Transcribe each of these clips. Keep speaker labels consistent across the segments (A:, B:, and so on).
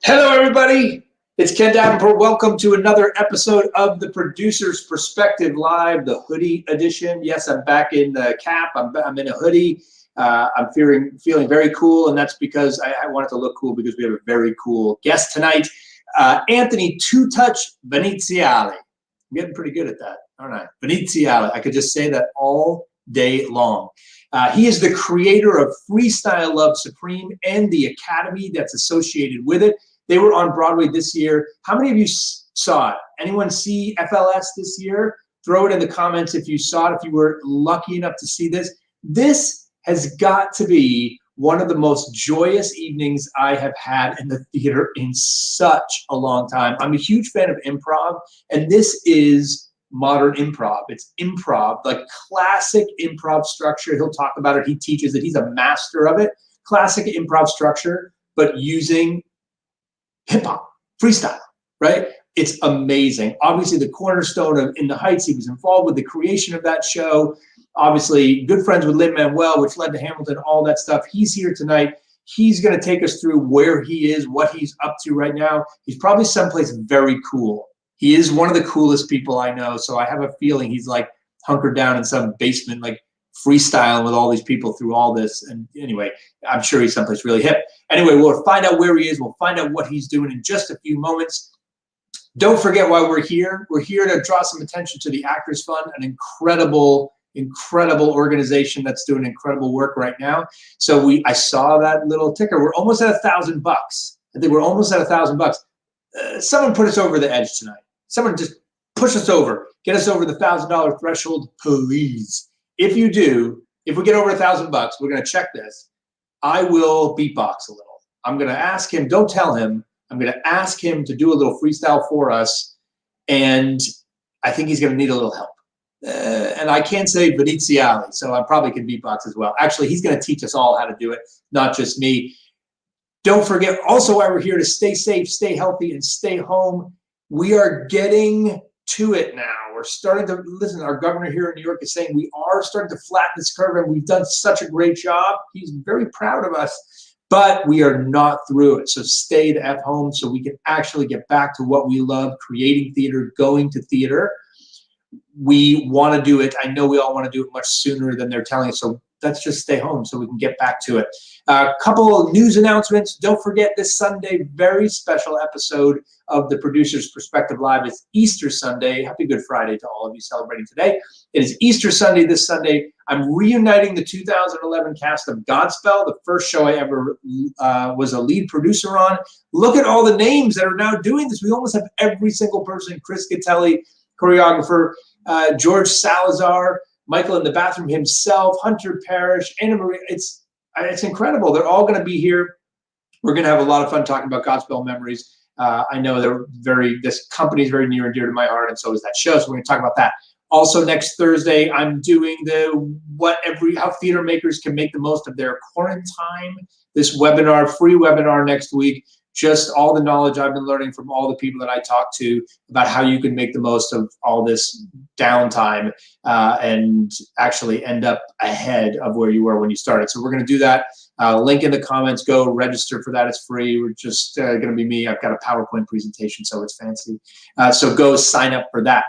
A: Hello, everybody. It's Ken Davenport. Welcome to another episode of the Producer's Perspective Live, the hoodie edition. Yes, I'm back in the cap. I'm in a hoodie. I'm feeling very cool, and that's because I wanted to look cool because we have a very cool guest tonight, Anthony Two-Touch Veneziale. I'm getting pretty good at that, aren't I? Veneziale. I could just say that all day long. He is the creator of Freestyle Love Supreme and the academy that's associated with it. They were on Broadway this year. How many of you saw it? Anyone see FLS this year? Throw it in the comments if you saw it, if you were lucky enough to see this. This has got to be one of the most joyous evenings I have had in the theater in such a long time. I'm a huge fan of improv, and this is modern improv. It's improv, like classic improv structure. He'll talk about it. He teaches it. He's a master of it. Classic improv structure, but using hip hop, freestyle, right? It's amazing. Obviously, the cornerstone of In the Heights, he was involved with the creation of that show. Obviously, good friends with Lin-Manuel, which led to Hamilton, all that stuff. He's here tonight. He's going to take us through where he is, what he's up to right now. He's probably someplace very cool. He is one of the coolest people I know, so I have a feeling he's like hunkered down in some basement, like freestyling with all these people through all this. And anyway, I'm sure he's someplace really hip. Anyway, we'll find out where he is. We'll find out what he's doing in just a few moments. Don't forget why we're here. We're here to draw some attention to the Actors Fund, an incredible organization that's doing incredible work right now. So I saw that little ticker. We're almost at $1,000. I think we're almost at $1,000. Someone put us over the edge tonight. Someone just push us over. Get us over the $1,000 threshold, please. If you do, if we get over $1,000, we're going to check this. I will beatbox a little. I'm going to ask him, don't tell him, I'm going to ask him to do a little freestyle for us, and I think he's going to need a little help. And I can't say Veneziale, so I probably can beatbox as well. Actually, he's going to teach us all how to do it, not just me. Don't forget also why we're here, to stay safe, stay healthy, and stay home. We are getting to it now. We're starting to listen. Our governor here in New York is saying we are starting to flatten this curve, and we've done such a great job. He's very proud of us, but we are not through it. So stay the F home so we can actually get back to what we love, creating theater, going to theater. We want to do it. I know we all want to do it much sooner than they're telling us. So let's just stay home so we can get back to it. A couple of news announcements. Don't forget this Sunday, very special episode of the Producer's Perspective Live. It's Easter Sunday. Happy Good Friday to all of you celebrating today. It is Easter Sunday this Sunday. I'm reuniting the 2011 cast of Godspell, the first show I ever was a lead producer on. Look at all the names that are now doing this. We almost have every single person. Chris Gattelli, choreographer, George Salazar, Michael in the Bathroom himself, Hunter Parrish, Anna Maria. It's incredible. They're all going to be here. We're going to have a lot of fun talking about Godspell memories. I know this company is very near and dear to my heart, and so is that show. So we're going to talk about that. Also, next Thursday, I'm doing how theater makers can make the most of their quarantine. This webinar, free webinar next week. Just all the knowledge I've been learning from all the people that I talk to about how you can make the most of all this downtime and actually end up ahead of where you were when you started. So we're going to do that. Link in the comments. Go register for that. It's free. We're just going to be me. I've got a PowerPoint presentation, so it's fancy. So go sign up for that.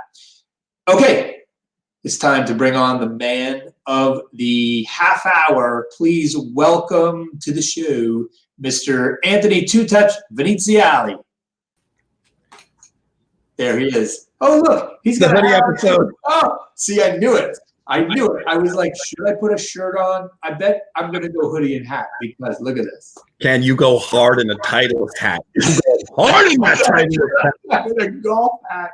A: Okay, it's time to bring on the man of the half hour. Please welcome to the show, Mr. Anthony Two-Touch Veneziale. There he is. Oh, look, he's got a episode. Oh, see, I knew it. I was like, should I put a shirt on? I bet I'm going to go hoodie and hat because look at this.
B: Can you go hard in a Titleist hat? You go hard in that Titleist hat.
A: In a golf hat.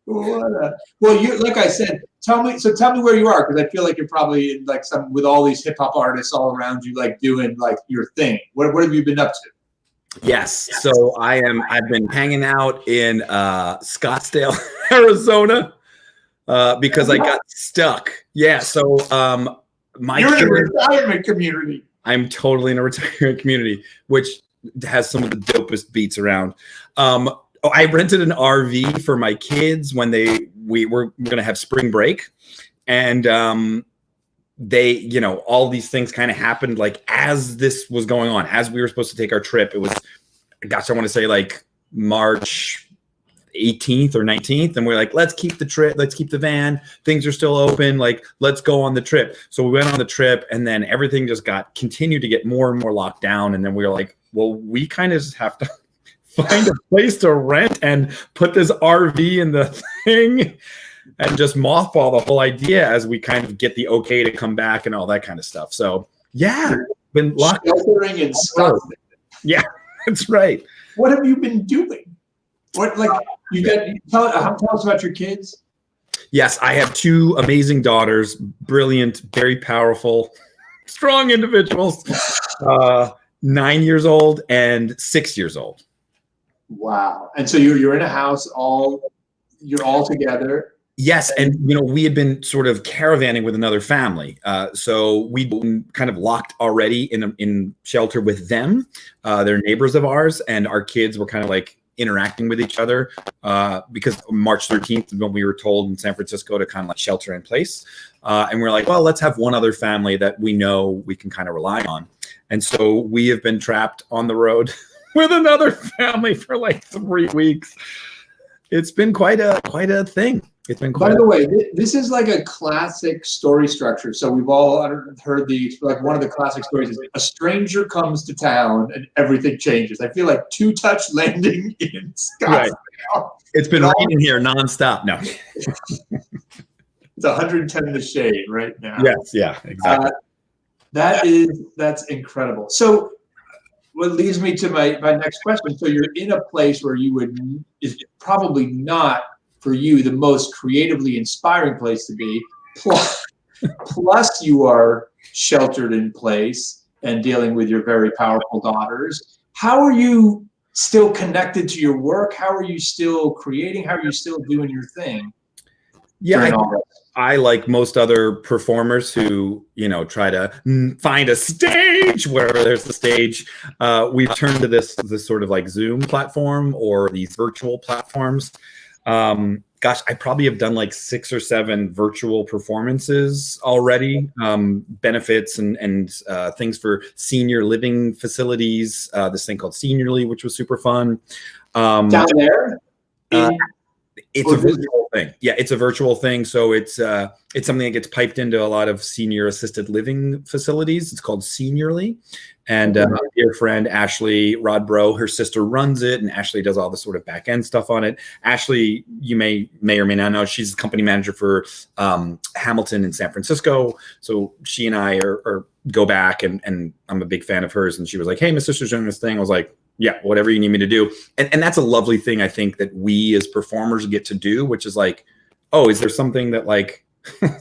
A: Well, you, like I said, tell me where you are, because I feel like you're probably in like with all these hip hop artists all around you, like doing like your thing. What have you been up to?
B: Yes. So I've been hanging out in Scottsdale, Arizona, because I got stuck. Yeah. So
A: you're in a retirement community.
B: I'm totally in a retirement community, which has some of the dopest beats around. I rented an RV for my kids when we were going to have spring break, and all these things kind of happened like as this was going on, as we were supposed to take our trip. It was gosh, I want to say like March 18th or 19th, and we're like, let's keep the trip, let's keep the van, things are still open, like let's go on the trip. So we went on the trip, and then everything just continued to get more and more locked down, and then we were like, well, we kind of just have to find a place to rent and put this RV in the thing and just mothball the whole idea as we kind of get the okay to come back and all that kind of stuff. So yeah, been locked
A: sheltering in Scotland.
B: Yeah, that's right.
A: What have you been doing? What, like, tell us about your kids.
B: Yes, I have two amazing daughters, brilliant, very powerful, strong individuals, 9 years old and 6 years old.
A: Wow. And so you're in a house, you're all together.
B: Yes, and we had been sort of caravanning with another family, so we'd been kind of locked already in shelter with them. They're neighbors of ours, and our kids were kind of like interacting with each other because March 13th is when we were told in San Francisco to kind of like shelter in place, and we're like, well, let's have one other family that we know we can kind of rely on, and so we have been trapped on the road with another family for like 3 weeks. It's been quite a thing. It's been quite.
A: By the way, this is like a classic story structure. So we've all heard like one of the classic stories is a stranger comes to town and everything changes. I feel like two-touch landing in Scottsdale.
B: Right. It's been raining here nonstop. No.
A: It's 110 in the shade right now.
B: Yes, yeah, exactly.
A: That's incredible. So what leads me to my next question. So you're in a place where is probably not for you the most creatively inspiring place to be. Plus you are sheltered in place and dealing with your very powerful daughters. How are you still connected to your work? How are you still creating? How are you still doing your thing?
B: Yeah, I like most other performers who, try to find a stage wherever there's the stage. We've turned to this sort of like Zoom platform or these virtual platforms. Gosh, I probably have done like 6 or 7 virtual performances already. Benefits and things for senior living facilities. This thing called Seniorly, which was super fun.
A: Down there?
B: It's a virtual thing. Yeah, it's a virtual thing. So it's something that gets piped into a lot of senior assisted living facilities. It's called Seniorly. And my dear friend, Ashley Rodbro, her sister runs it, and Ashley does all the sort of back end stuff on it. Ashley, you may or may not know, she's the company manager for Hamilton in San Francisco. So she and I go back, and I'm a big fan of hers. And she was like, hey, my sister's doing this thing. I was like, yeah, whatever you need me to do. And that's a lovely thing, I think, that we as performers get to do, which is like, oh, is there something that like,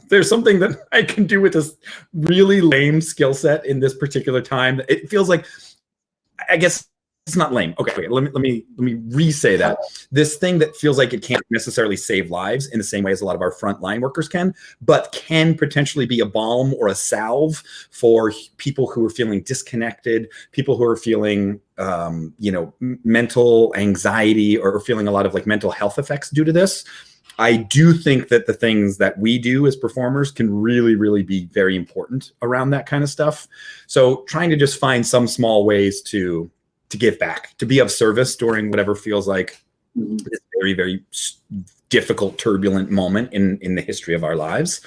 B: there's something that I can do with this really lame skill set in this particular time. It feels like, I guess it's not lame. Okay, let me re-say that. This thing that feels like it can't necessarily save lives in the same way as a lot of our frontline workers can, but can potentially be a balm or a salve for people who are feeling disconnected, people who are feeling mental anxiety or feeling a lot of like mental health effects due to this. I do think that the things that we do as performers can really, really be very important around that kind of stuff. So trying to just find some small ways to give back, to be of service during whatever feels like this very, very difficult, turbulent moment in the history of our lives.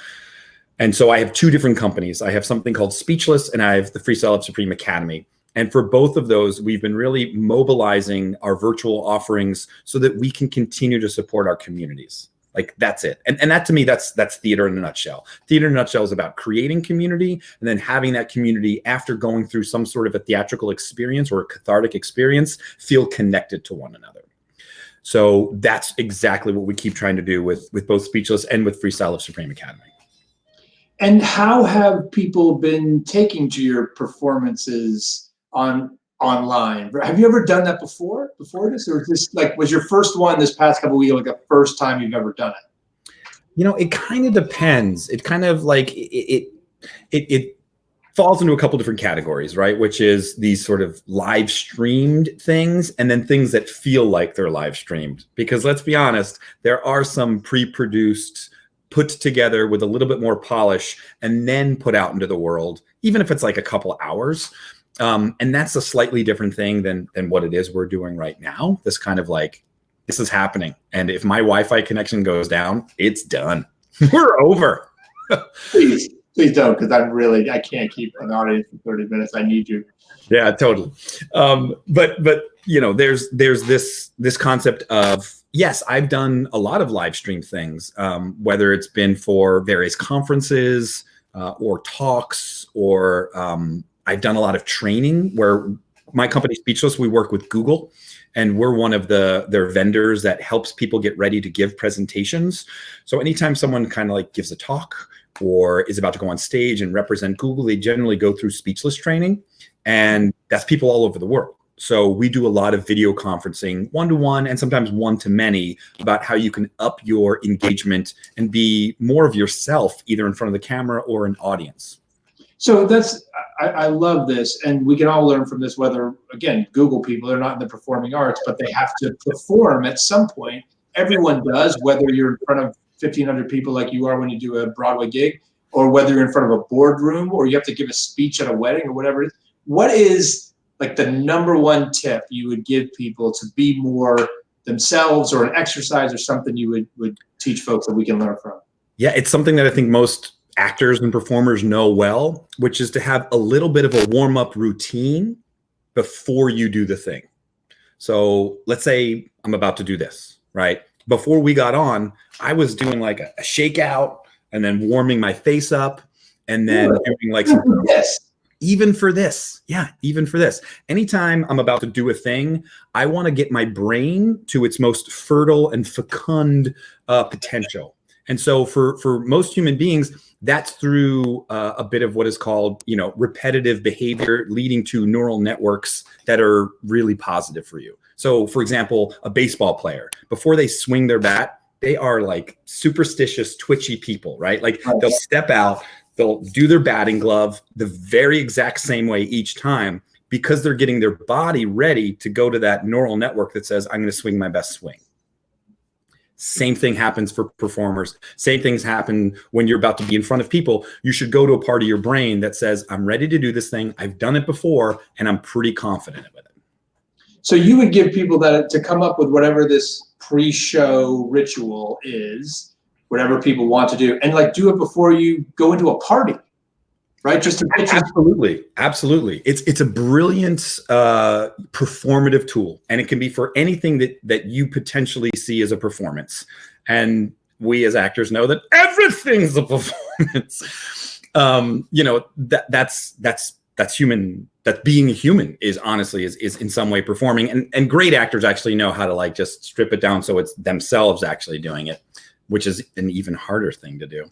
B: And so I have 2 different companies. I have something called Speechless, and I have the Freestyle of Supreme Academy. And for both of those, we've been really mobilizing our virtual offerings so that we can continue to support our communities. Like, that's it. And that, to me, that's theater in a nutshell. Theater in a nutshell is about creating community and then having that community, after going through some sort of a theatrical experience or a cathartic experience, feel connected to one another. So that's exactly what we keep trying to do with both Speechless and with Freestyle of Supreme Academy. And
A: how have people been taking to your performances online? Have you ever done that before this, or just like was your first one this past couple of weeks like the first time you've ever done it?
B: It kind of depends. It kind of like it falls into a couple different categories, right? Which is these sort of live streamed things, and then things that feel like they're live streamed. Because let's be honest, there are some pre-produced, put together with a little bit more polish, and then put out into the world, even if it's like a couple hours. And that's a slightly different thing than what it is we're doing right now. This kind of like, this is happening. And if my Wi-Fi connection goes down, it's done. We're over.
A: Please don't, because I can't keep an audience for 30 minutes. I need you.
B: Yeah, totally. But you know, there's this concept of, yes, I've done a lot of live stream things, whether it's been for various conferences or talks, or I've done a lot of training where my company Speechless, we work with Google, and we're one of their vendors that helps people get ready to give presentations. So anytime someone kind of like gives a talk or is about to go on stage and represent Google, they generally go through Speechless training, and that's people all over the world. So we do a lot of video conferencing, one-to-one and sometimes one-to-many, about how you can up your engagement and be more of yourself, either in front of the camera or an audience.
A: So I love this, and we can all learn from this, whether, again, Google people, they're not in the performing arts, but they have to perform at some point. Everyone does, whether you're in front of 1,500 people like you are when you do a Broadway gig, or whether you're in front of a boardroom, or you have to give a speech at a wedding or whatever it is. What is like the number one tip you would give people to be more themselves, or an exercise or something you would teach folks that we can learn from?
B: Yeah, it's something that I think most actors and performers know well, which is to have a little bit of a warm-up routine before you do the thing. So let's say I'm about to do this, right? Before we got on, I was doing like a shakeout and then warming my face up, and then doing like some, even for this. Yeah, even for this. Anytime I'm about to do a thing, I want to get my brain to its most fertile and fecund potential. And so for most human beings, that's through a bit of what is called, you know, repetitive behavior leading to neural networks that are really positive for you. So for example, a baseball player, before they swing their bat, they are like superstitious, twitchy people, right? Like they'll step out, they'll do their batting glove the very exact same way each time, because they're getting their body ready to go to that neural network that says, I'm going to swing my best swing. Same thing happens for performers. Same things happen when you're about to be in front of people. You should go to a part of your brain that says, I'm ready to do this thing. I've done it before, and I'm pretty confident with it.
A: So you would give people that to come up with whatever this pre-show ritual is, whatever people want to do, and like do it before you go into a party, right? Just to
B: absolutely. It's a brilliant performative tool, and it can be for anything that you potentially see as a performance. And we as actors know that everything's a performance. You know, that's human. That being a human is honestly is in some way performing, and great actors actually know how to like just strip it down so it's themselves actually doing it, which is an even harder thing to do.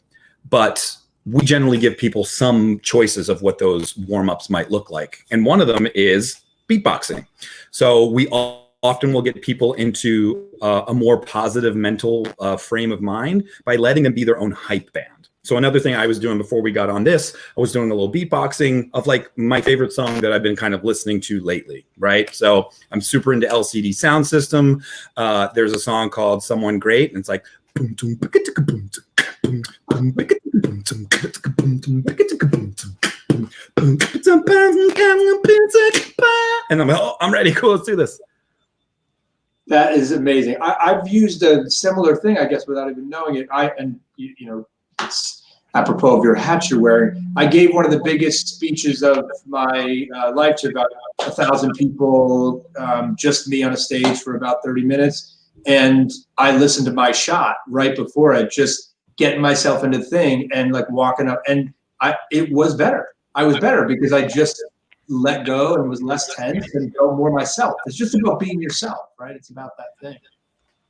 B: But we generally give people some choices of what those warm-ups might look like. And one of them is beatboxing. So we often will get people into a more positive mental frame of mind by letting them be their own hype band. So another thing I was doing before we got on this, I was doing a little beatboxing of like my favorite song that I've been kind of listening to lately, right? So I'm super into LCD Sound System. There's a song called Someone Great, and it's like, and I'm like, oh, I'm ready, cool, let's do this.
A: That is amazing. I've used a similar thing, I guess, without even knowing it. You know, it's apropos of your hat you're wearing. I gave one of the biggest speeches of my life to about 1,000 people, just me on a stage for about 30 minutes. And I listened to my shot right before it, just getting myself into the thing and like walking up. And it was better. I was better because I just let go and was less tense and felt more myself. It's just about being yourself, right? It's about that thing.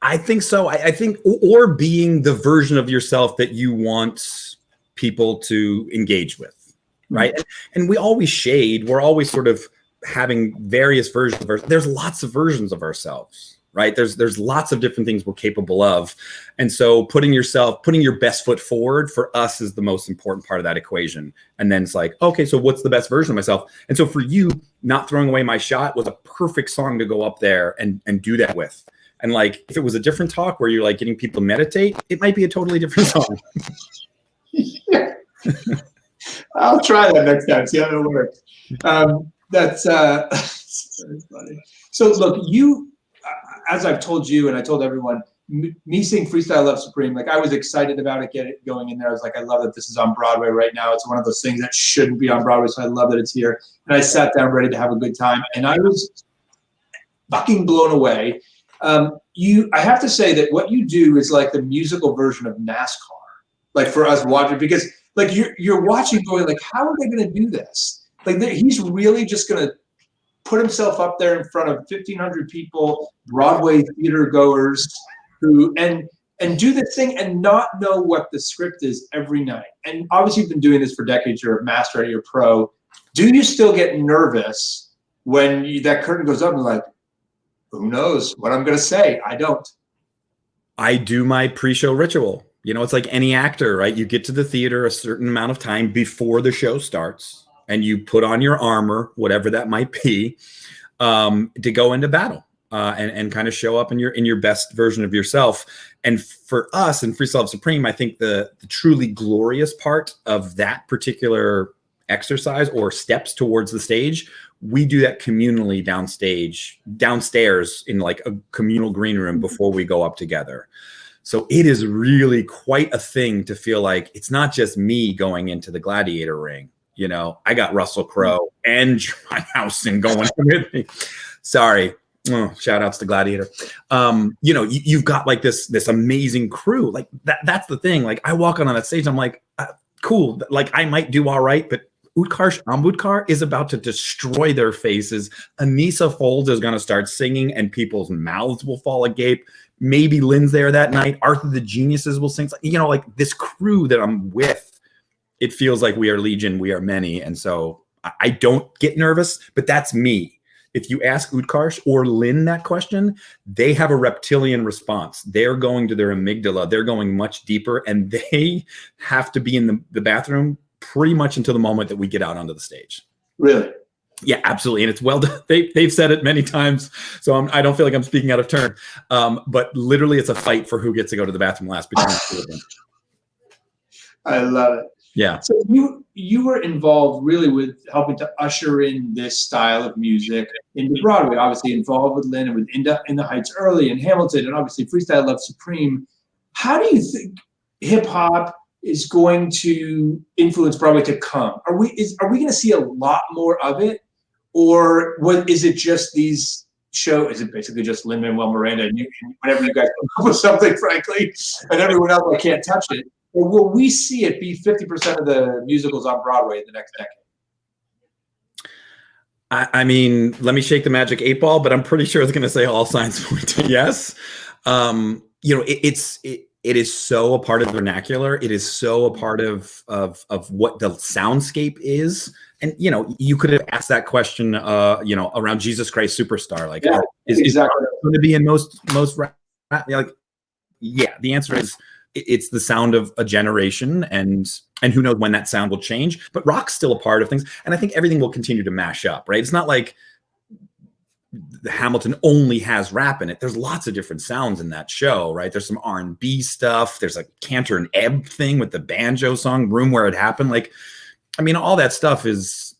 B: I think so. I think, or being the version of yourself that you want people to engage with, right? And we always shade. We're always sort of having various versions of ourselves. There's lots of versions of ourselves, right? There's lots of different things we're capable of. And so putting your best foot forward for us is the most important part of that equation. And then it's like, okay, so what's the best version of myself? And so for you, Not Throwing Away My Shot was a perfect song to go up there and do that with. And like, if it was a different talk where you're like getting people to meditate, it might be a totally different song.
A: Yeah. I'll try that next time, see how it works. That's very funny. So look, you, as I've told you and I told everyone, me seeing Freestyle Love Supreme, like I was excited about it going in there. I was like, I love that this is on Broadway right now. It's one of those things that shouldn't be on Broadway, so I love that it's here. And I sat down ready to have a good time, and I was fucking blown away. I have to say that what you do is like the musical version of NASCAR, like for us watching, because like you're watching going like, how are they going to do this? Like he's really just going to put himself up there in front of 1,500 people, Broadway theater goers, who and do this thing and not know what the script is every night. And obviously you've been doing this for decades. You're a master at it, you're a pro. Do you still get nervous when that curtain goes up and like, who knows what I'm going to say? I don't.
B: I do my pre-show ritual. You know, it's like any actor, right? You get to the theater a certain amount of time before the show starts, and you put on your armor, whatever that might be, to go into battle and kind of show up in your best version of yourself. And for us in Freestyle Supreme, I think the truly glorious part of that particular exercise or steps towards the stage, we do that communally downstairs in like a communal green room before we go up together. So it is really quite a thing to feel like it's not just me going into the gladiator ring. You know, I got Russell Crowe and John Housen going with me. Sorry. Shout outs to Gladiator. You know, you've got like this amazing crew. Like that's the thing. Like I walk on that stage, I'm like, cool. Like I might do all right, but Utkarsh Ambudkar is about to destroy their faces. Anissa Folds is going to start singing and people's mouths will fall agape. Maybe Lynn's there that night. Arthur the Geniuses will sing. You know, like this crew that I'm with, it feels like we are legion, we are many. And so I don't get nervous, but that's me. If you ask Utkarsh or Lynn that question, they have a reptilian response. They're going to their amygdala. They're going much deeper, and they have to be in the bathroom pretty much until the moment that we get out onto the stage.
A: Really?
B: Yeah, absolutely. And it's well done. They've said it many times, so I don't feel like I'm speaking out of turn. But literally, it's a fight for who gets to go to the bathroom last between the two of them.
A: I love it.
B: Yeah.
A: So you were involved really with helping to usher in this style of music into Broadway. Obviously involved with Lynn and with In the Heights early and Hamilton, and obviously Freestyle Love Supreme. How do you think hip hop is going to influence Broadway to come? Are we going to see a lot more of it, or what is it? Just these shows? Is it basically just Lin-Manuel Miranda and whenever you guys come up with something, frankly, and everyone else I can't touch it? Or will we see it be 50% of the musicals on Broadway in the next decade?
B: I mean, let me shake the magic 8 ball, but I'm pretty sure it's going to say all signs point to yes. You know, it is so a part of the vernacular. It is so a part of what the soundscape is. And, you know, you could have asked that question, you know, around Jesus Christ Superstar. Like,
A: yeah,
B: is it going to be in most rap? Like, yeah, the answer is it's the sound of a generation, and who knows when that sound will change. But rock's still a part of things, and I think everything will continue to mash up, right? It's not like the Hamilton only has rap in it. There's lots of different sounds in that show, right? There's some R&B stuff. There's a Cantor and Ebb thing with the banjo song, Room Where It Happened. Like, I mean, all that stuff is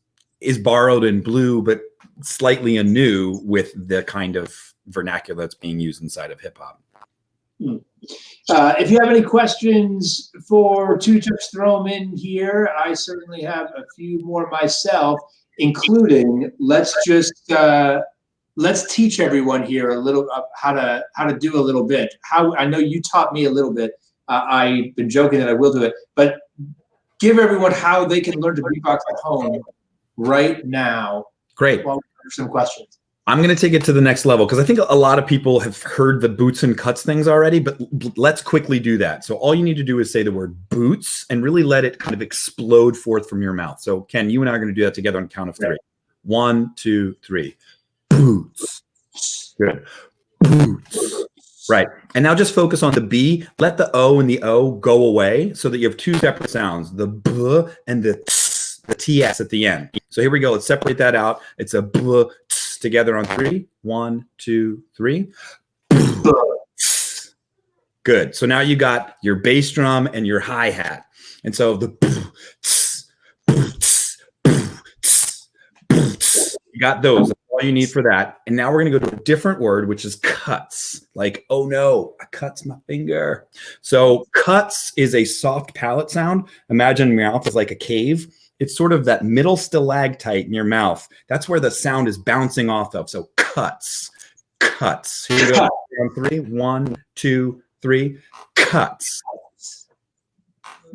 B: borrowed and blue, but slightly anew with the kind of vernacular that's being used inside of hip hop.
A: If you have any questions for Two Chips, throw them in here. I certainly have a few more myself, including let's teach everyone here a little how to do a little bit. How I know you taught me a little bit. I've been joking that I will do it, but give everyone how they can learn to beatbox at home right now.
B: Great.
A: While we answer some questions.
B: I'm going to take it to the next level because I think a lot of people have heard the boots and cuts things already, but let's quickly do that. So all you need to do is say the word boots and really let it kind of explode forth from your mouth. So Ken, you and I are going to do that together on count of 3. 1, 2, 3. Boots. Good. Boots. Right. And now just focus on the B. Let the O and the O go away so that you have 2 separate sounds, the B and the TS at the end. So here we go. Let's separate that out. It's a B together on 3. 1, 2, 3. Good. So now you got your bass drum and your hi-hat. And so the got those. That's all you need for that. And now we're going to go to a different word, which is cuts. Like, oh no, I cuts my finger. So cuts is a soft palate sound. Imagine your mouth is like a cave. It's sort of that middle stalactite in your mouth. That's where the sound is bouncing off of. So cuts, cuts. Here we go. On 3. 1, 2, 3. Cuts.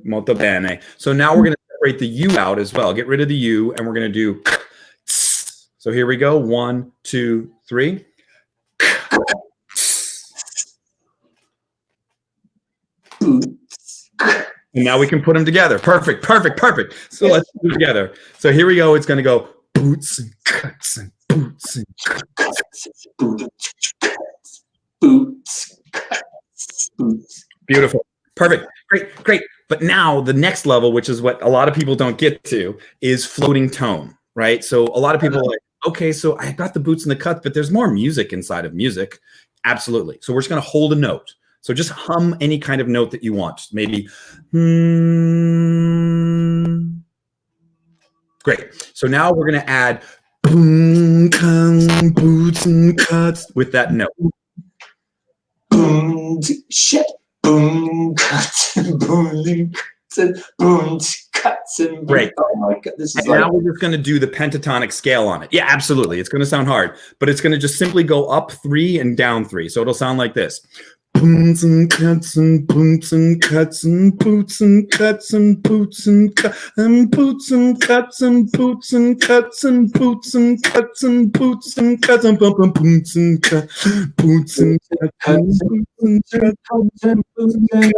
B: Molto bene. So now we're going to separate the U out as well. Get rid of the U, and we're going to do. So here we go. 1, 2, 3. And now we can put them together. Perfect, perfect, perfect. So let's put them together. So here we go. It's going to go boots and cuts and boots and cuts.
A: Boots, cuts, boots.
B: Beautiful. Perfect. Great, great. But now the next level, which is what a lot of people don't get to, is floating tone, right? So a lot of people are like, okay, so I got the boots and the cuts, but there's more music inside of music. Absolutely. So we're just going to hold a note. So just hum any kind of note that you want. Maybe, Great. So now we're going to add boom, come, boots and cuts with that note.
A: Boom, shit. Boom, cuts, and boom, cuts, and boom, cuts, and boom.
B: Great.
A: Oh my God, this is
B: Now we're just going to do the pentatonic scale on it. Yeah, absolutely. It's going to sound hard, but it's going to just simply go up 3 and down 3. So it'll sound like this. Booms and cuts and boots and cuts and boots and cuts and boots and cuts and boots and cuts and boots and cuts and boots and cuts and boots and cuts and boots and cuts boots and cuts and boots and cuts and boots and cuts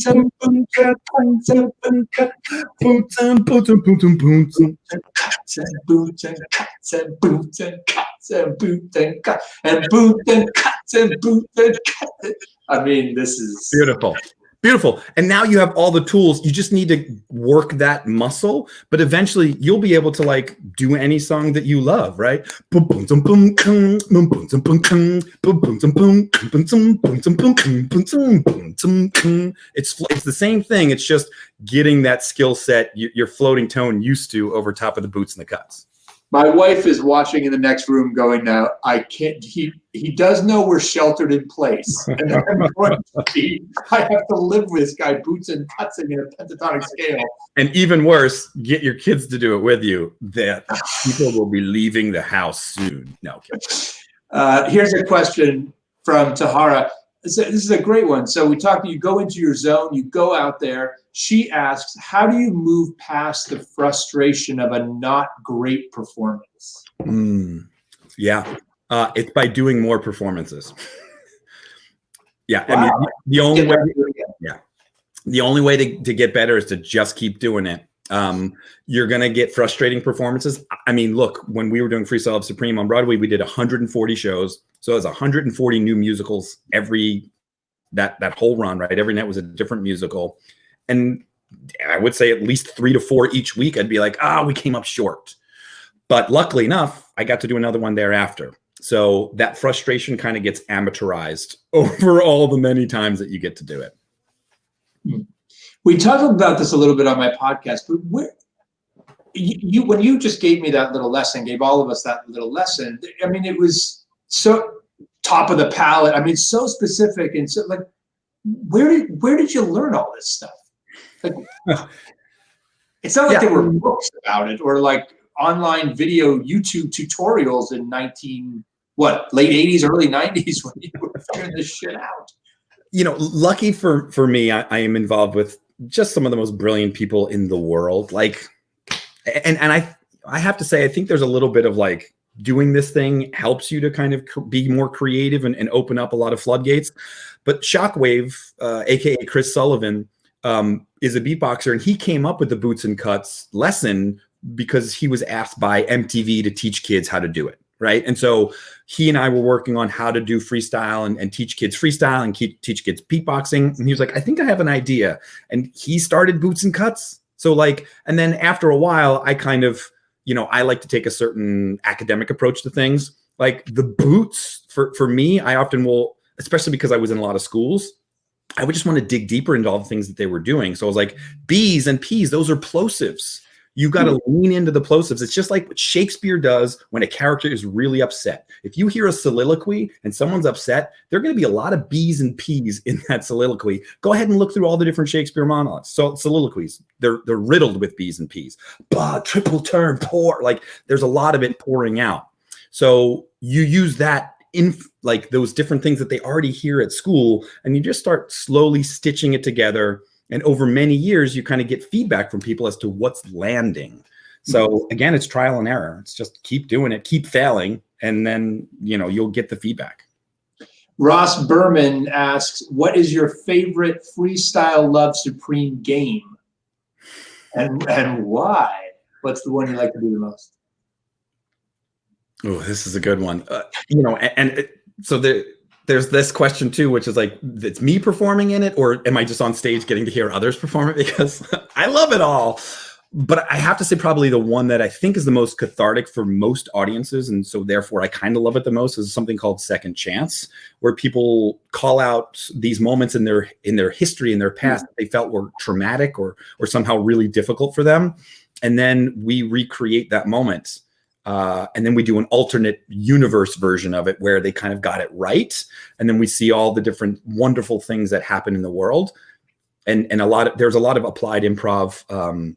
B: and boots and cuts boots and boots and boots and boots and
A: cuts and boots and cuts and boots and cuts and boots and cuts and boots and cuts and boots and cuts. I mean, this is
B: beautiful. Beautiful. And now you have all the tools. You just need to work that muscle, but eventually you'll be able to like do any song that you love, right? It's the same thing. It's just getting that skill set, your floating tone used to over top of the boots and the cuts.
A: My wife is watching in the next room going, now, I can't, he does know we're sheltered in place. And I have to live with this guy boots and cuts in a pentatonic scale.
B: And even worse, get your kids to do it with you. That people will be leaving the house soon. No, okay.
A: Here's a question from Tahara. This is a great one. So we talked, you go into your zone, you go out there. She asks, how do you move past the frustration of a not great performance?
B: Yeah, it's by doing more performances. Yeah,
A: wow.
B: I mean, the only way to get better is to just keep doing it. You're going to get frustrating performances. I mean, look, when we were doing Freestyle of Supreme on Broadway, we did 140 shows. So it was 140 new musicals that whole run, right? Every night was a different musical. And I would say at least 3 to 4 each week. I'd be like, we came up short. But luckily enough, I got to do another one thereafter. So that frustration kind of gets amortized over all the many times that you get to do it.
A: We talked about this a little bit on my podcast, but when you just gave me that little lesson, gave all of us that little lesson, I mean, it was so top of the palette. I mean, so specific and so like, where did you learn all this stuff? Like, it's not like there were books about it or like online video YouTube tutorials in late 80s, early 90s when you were figuring this shit out.
B: You know, lucky for me, I am involved with just some of the most brilliant people in the world. Like, and I have to say, I think there's a little bit of like doing this thing helps you to kind of be more creative and open up a lot of floodgates. But Shockwave, aka Chris Sullivan, is a beatboxer, and he came up with the boots and cuts lesson because he was asked by MTV to teach kids how to do it, right? And so he and I were working on how to do freestyle and teach kids freestyle and teach kids beatboxing. And he was like, I think I have an idea. And he started boots and cuts. So like, and then after a while, I kind of, I like to take a certain academic approach to things. Like the boots, for me, I often will, especially because I was in a lot of schools, I would just want to dig deeper into all the things that they were doing. So I was like, B's and P's, those are plosives. You got to lean into the plosives. It's just like what Shakespeare does when a character is really upset. If you hear a soliloquy and someone's upset, there are going to be a lot of B's and P's in that soliloquy. Go ahead and look through all the different Shakespeare monologues. So soliloquies, they're riddled with B's and P's. Bah, triple turn, pour. Like there's a lot of it pouring out. So you use that in like those different things that they already hear at school, and you just start slowly stitching it together. And over many years, you kind of get feedback from people as to what's landing. So again, it's trial and error. It's just keep doing it, keep failing, and then, you know, you'll get the feedback.
A: Ross Berman asks, what is your favorite Freestyle Love Supreme game? And why? What's the one you like to do the most?
B: Oh, this is a good one. You know, so there's this question too, which is like, it's me performing in it, or am I just on stage getting to hear others perform it? Because I love it all. But I have to say probably the one that I think is the most cathartic for most audiences, and so therefore I kind of love it the most, is something called Second Chance, where people call out these moments in their history, in their past, that they felt were traumatic or somehow really difficult for them. And then we recreate that moment. And then we do an alternate universe version of it where they kind of got it right. And then we see all the different wonderful things that happen in the world. And there's a lot of applied improv,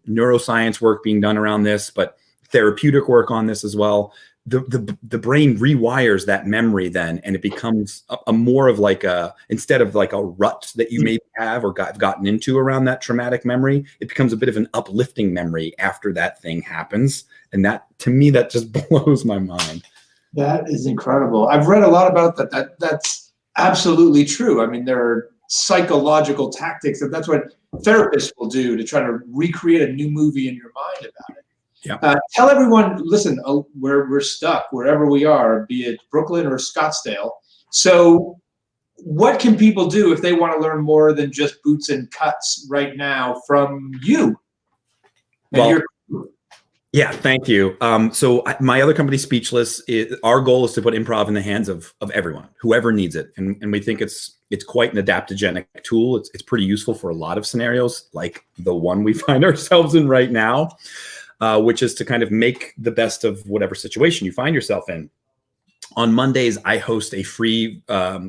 B: neuroscience work being done around this, but therapeutic work on this as well. The brain rewires that memory then, and it becomes a more of like instead of like a rut that you maybe have or gotten into around that traumatic memory, it becomes a bit of an uplifting memory after that thing happens. And that, to me, that just blows my mind.
A: That is incredible. I've read a lot about that. That's absolutely true. I mean, there are psychological tactics, and that's what therapists will do to try to recreate a new movie in your mind about it.
B: Yeah.
A: Tell everyone, listen, we're stuck wherever we are, be it Brooklyn or Scottsdale. So what can people do if they want to learn more than just boots and cuts right now from you?
B: Well, yeah, thank you. So my other company, Speechless, our goal is to put improv in the hands of everyone, whoever needs it. And we think it's quite an adaptogenic tool. It's pretty useful for a lot of scenarios, like the one we find ourselves in right now, which is to kind of make the best of whatever situation you find yourself in. On Mondays, I host a free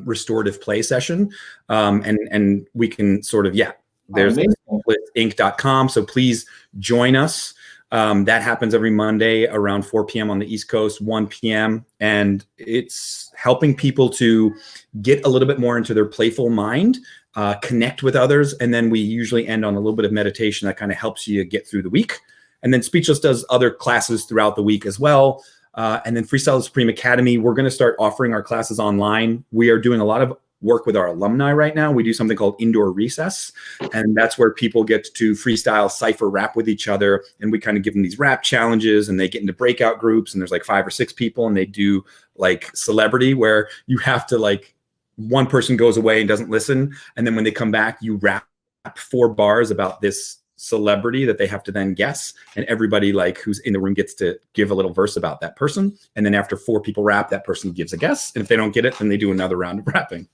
B: restorative play session, and we can sort of, there's inc.com. So please join us. That happens every Monday around 4 p.m. on the East Coast, 1 p.m. And it's helping people to get a little bit more into their playful mind, connect with others. And then we usually end on a little bit of meditation that kind of helps you get through the week. And then Speechless does other classes throughout the week as well. And then Freestyle Supreme Academy, we're going to start offering our classes online. We are doing a lot of work with our alumni right now. We do something called Indoor Recess, and that's where people get to freestyle, cypher, rap with each other, and we kind of give them these rap challenges, and they get into breakout groups, and there's like 5 or 6 people, and they do like celebrity, where you have to, like, one person goes away and doesn't listen, and then when they come back, you rap 4 bars about this celebrity that they have to then guess, and everybody like who's in the room gets to give a little verse about that person, and then after 4 people rap, that person gives a guess, and if they don't get it, then they do another round of rapping.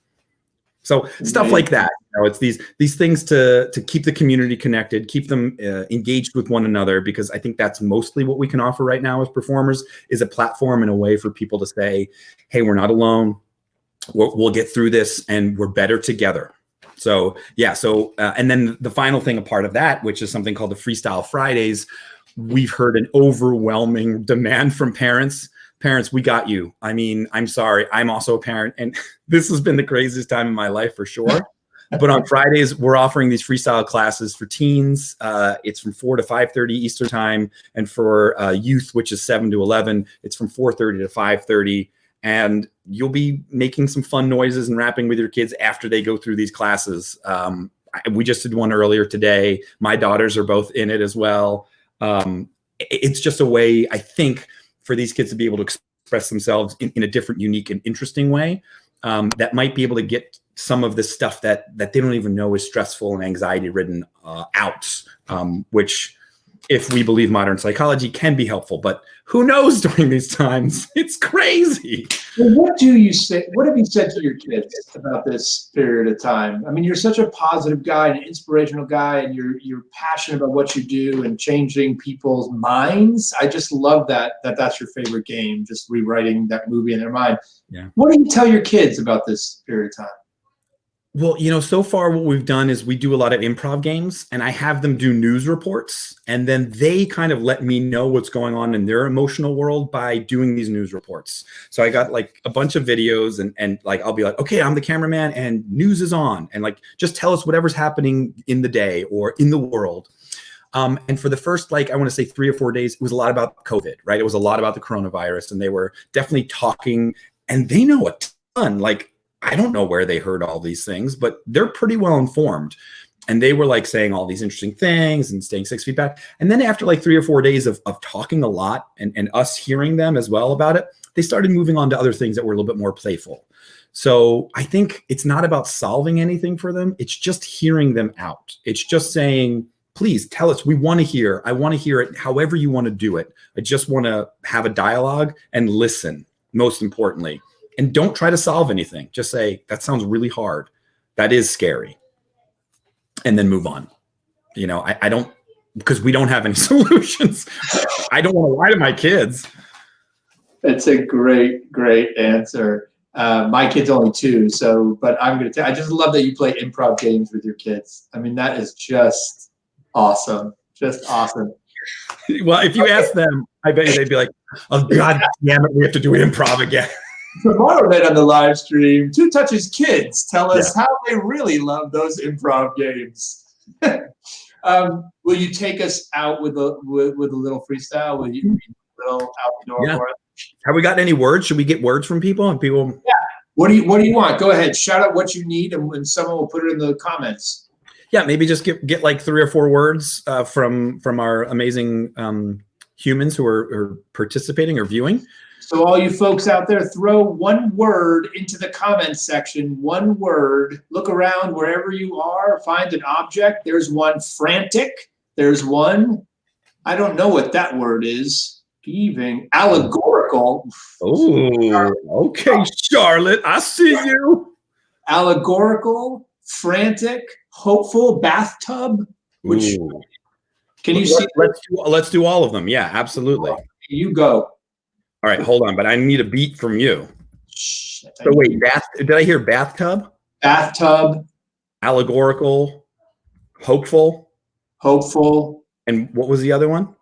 B: So stuff like that. You know, it's these things to keep the community connected, keep them engaged with one another, because I think that's mostly what we can offer right now as performers, is a platform and a way for people to say, hey, we're not alone. We'll get through this, and we're better together. So yeah. So and then the final thing, a part of that, which is something called the Freestyle Fridays. We've heard an overwhelming demand from parents. Parents, we got you. I mean, I'm sorry. I'm also a parent, and this has been the craziest time in my life for sure. But on Fridays, we're offering these freestyle classes for teens. It's from 4 to 5:30 Eastern time. And for youth, which is 7 to 11, it's from 4:30 to 5:30. And you'll be making some fun noises and rapping with your kids after they go through these classes. We just did one earlier today. My daughters are both in it as well. It's just a way, I think, for these kids to be able to express themselves in a different, unique, and interesting way that might be able to get some of the stuff that they don't even know is stressful and anxiety-ridden out, which if we believe modern psychology can be helpful. But who knows during these times? It's crazy.
A: Well, what do you say? What have you said to your kids about this period of time? I mean, you're such a positive guy, an inspirational guy, and you're passionate about what you do and changing people's minds. I just love that's your favorite game, just rewriting that movie in their mind.
B: Yeah.
A: What do you tell your kids about this period of time?
B: Well, you know, so far what we've done is we do a lot of improv games, and I have them do news reports, and then they kind of let me know what's going on in their emotional world by doing these news reports. So I got like a bunch of videos, and like I'll be like, okay, I'm the cameraman and news is on, and like just tell us whatever's happening in the day or in the world. And for the first, like, I want to say 3 or 4 days, it was a lot about COVID, right? It was a lot about the coronavirus, and they were definitely talking, and they know a ton. Like, I don't know where they heard all these things, but they're pretty well informed. And they were like saying all these interesting things and staying 6 feet back. And then after like 3 or 4 days of talking a lot and us hearing them as well about it, they started moving on to other things that were a little bit more playful. So I think it's not about solving anything for them. It's just hearing them out. It's just saying, please tell us, we want to hear, I want to hear it however you want to do it. I just want to have a dialogue and listen, most importantly. And don't try to solve anything. Just say, that sounds really hard. That is scary. And then move on. You know, I don't, because we don't have any solutions. I don't want to lie to my kids.
A: It's a great, great answer. My kid's only 2, so, but I'm going to tell, I just love that you play improv games with your kids. I mean, that is just awesome. Just awesome.
B: Well, if you ask them, I bet you they'd be like, oh, God damn it, we have to do improv again.
A: Tomorrow night on the live stream, Two Touches kids tell us how they really love those improv games. Will you take us out with a little freestyle? Will you read a little outdoor for us?
B: Have we gotten any words? Should we get words from people? And people?
A: Yeah. What do you want? Go ahead. Shout out what you need, and someone will put it in the comments. Yeah,
B: maybe just get like 3 or 4 words from our amazing humans who are participating or viewing.
A: So all you folks out there, throw one word into the comments section. One word. Look around wherever you are. Find an object. There's one. Frantic. There's one. I don't know what that word is. Heaving. Allegorical.
B: Oh, okay, Charlotte. I see you.
A: Allegorical. Frantic. Hopeful. Bathtub. Which can you see?
B: Let's do all of them. Yeah, absolutely.
A: You go.
B: All right, hold on, but I need a beat from you. So wait, did I hear bathtub?
A: Bathtub.
B: Allegorical. Hopeful.
A: Hopeful.
B: And what was the other one?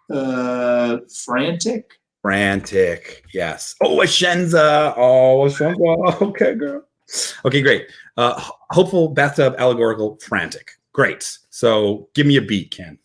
A: Frantic.
B: Frantic. Yes. Oh, Ashenza. Oh, Ashenza. Okay, girl. Okay, great. Hopeful, bathtub, allegorical, frantic. Great. So give me a beat, Ken.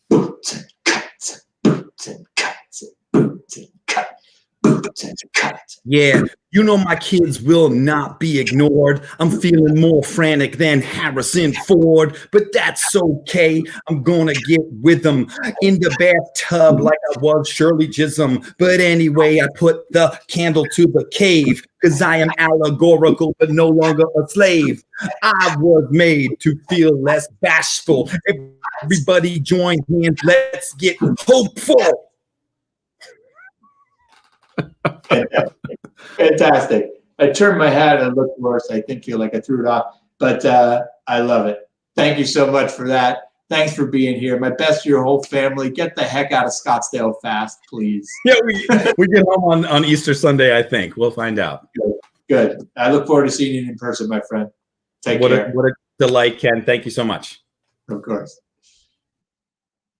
A: Boots and cuts. Boots and cuts. Boots and cuts. Boots and cuts.
B: Yeah, you know my kids will not be ignored. I'm feeling more frantic than Harrison Ford, but that's okay. I'm gonna get with them in the bathtub like I was Shirley Chisholm. But anyway, I put the candle to the cave because I am allegorical but no longer a slave. I was made to feel less bashful. Everybody join hands. Let's get hopeful.
A: Fantastic. I turned my hat and looked worse. I think feel like I threw it off, but I love it. Thank you so much for that. Thanks for being here. My best to your whole family. Get the heck out of Scottsdale fast, please.
B: Yeah, we get home on Easter Sunday, I think. We'll find out.
A: Good. I look forward to seeing you in person, my friend. Take care.
B: What a delight, Ken. Thank you so much.
A: Of course.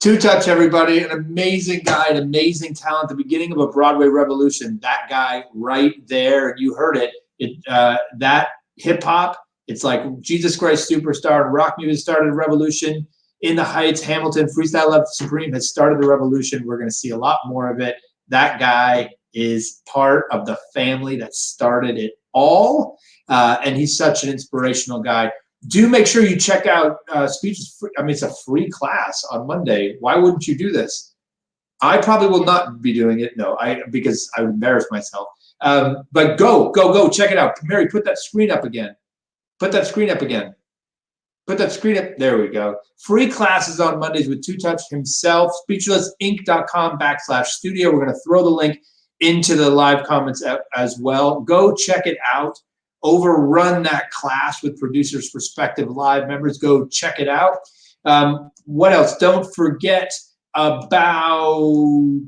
A: Two Touch, everybody, an amazing guy, an amazing talent, the beginning of a Broadway revolution. That guy right there, and you heard it. That hip hop, it's like Jesus Christ Superstar and rock music started a revolution. In the Heights, Hamilton, Freestyle Love Supreme has started a revolution. We're going to see a lot more of it. That guy is part of the family that started it all, and he's such an inspirational guy. Do make sure you check out Speech is Free. I mean, it's a free class on Monday. Why wouldn't you do this? I probably will not be doing it. No, because I would embarrass myself. But go, check it out. Mary, put that screen up again. Put that screen up again. Put that screen up. There we go. Free classes on Mondays with Two Touch himself. Speechlessinc.com/studio. We're going to throw the link into the live comments as well. Go check it out. Overrun that class with Producers Perspective Live members. Go check it out. What else? Don't forget about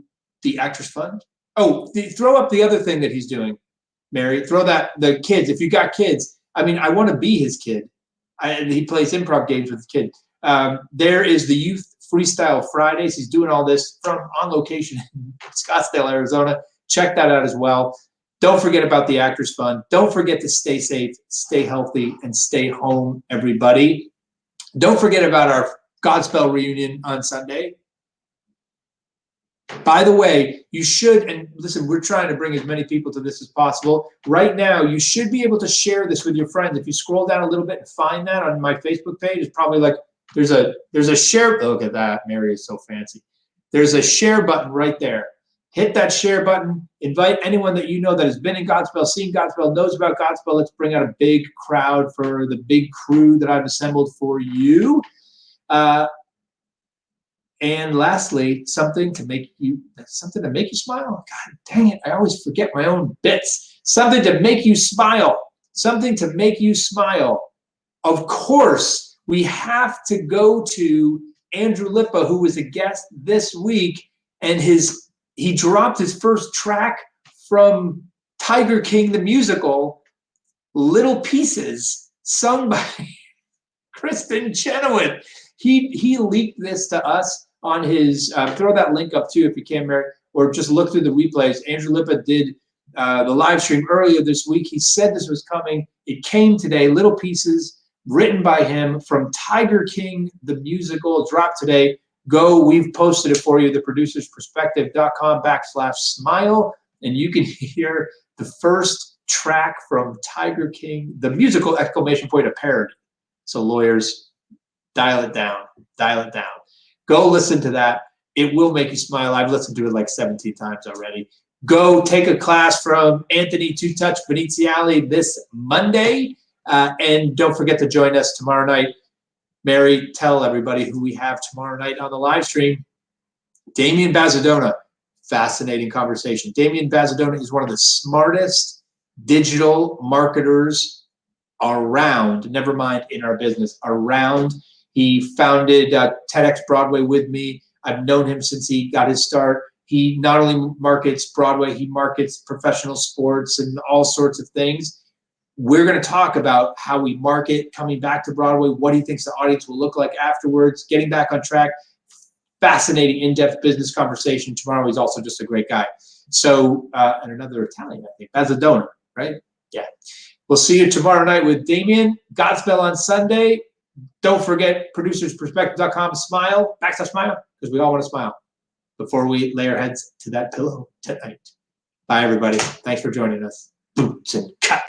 A: the Actors Fund. Oh, throw up the other thing that he's doing, Mary. Throw that, the kids. If you got kids, I mean, I want to be his kid. He plays improv games with his kid. There is the Youth Freestyle Fridays. He's doing all this from on location in Scottsdale, Arizona. Check that out as well. Don't forget about the Actors Fund. Don't forget to stay safe, stay healthy, and stay home, everybody. Don't forget about our Godspell reunion on Sunday. By the way, you should, and listen, we're trying to bring as many people to this as possible. Right now, you should be able to share this with your friends. If you scroll down a little bit and find that on my Facebook page, it's probably like there's a share. Look at that. Mary is so fancy. There's a share button right there. Hit that share button. Invite anyone that you know that has been in Godspell, seen Godspell, knows about Godspell. Let's bring out a big crowd for the big crew that I've assembled for you. And lastly, something to make you smile. God dang it, I always forget my own bits. Something to make you smile. Something to make you smile. Of course, we have to go to Andrew Lippa, who was a guest this week, and he dropped his first track from Tiger King the musical, Little Pieces, sung by Kristen Chenoweth. He leaked this to us on his, throw that link up too if you can, Mary, or just look through the replays. Andrew Lippa did the live stream earlier this week. He said this was coming. It came today, Little Pieces, written by him from Tiger King the musical, dropped today. Go, we've posted it for you, theproducersperspective.com/smile, and you can hear the first track from Tiger King, the musical, exclamation point, a parody. So lawyers, dial it down, dial it down. Go listen to that. It will make you smile. I've listened to it like 17 times already. Go take a class from Anthony Two Touch Veneziale this Monday, and don't forget to join us tomorrow night. Mary, tell everybody who we have tomorrow night on the live stream. Damien Bazzadona, fascinating conversation. Damien Bazzadona is one of the smartest digital marketers around, never mind in our business, around. He founded TEDx Broadway with me. I've known him since he got his start. He not only markets Broadway, he markets professional sports and all sorts of things. We're going to talk about how we market coming back to Broadway, what he thinks the audience will look like afterwards, getting back on track. Fascinating, in-depth business conversation. Tomorrow, he's also just a great guy. So, and another Italian, I think, Bazzadona, right? Yeah. We'll see you tomorrow night with Damien. Godspell on Sunday. Don't forget, producersperspective.com/smile, /smile, because we all want to smile before we lay our heads to that pillow tonight. Bye, everybody. Thanks for joining us. Boots and cut.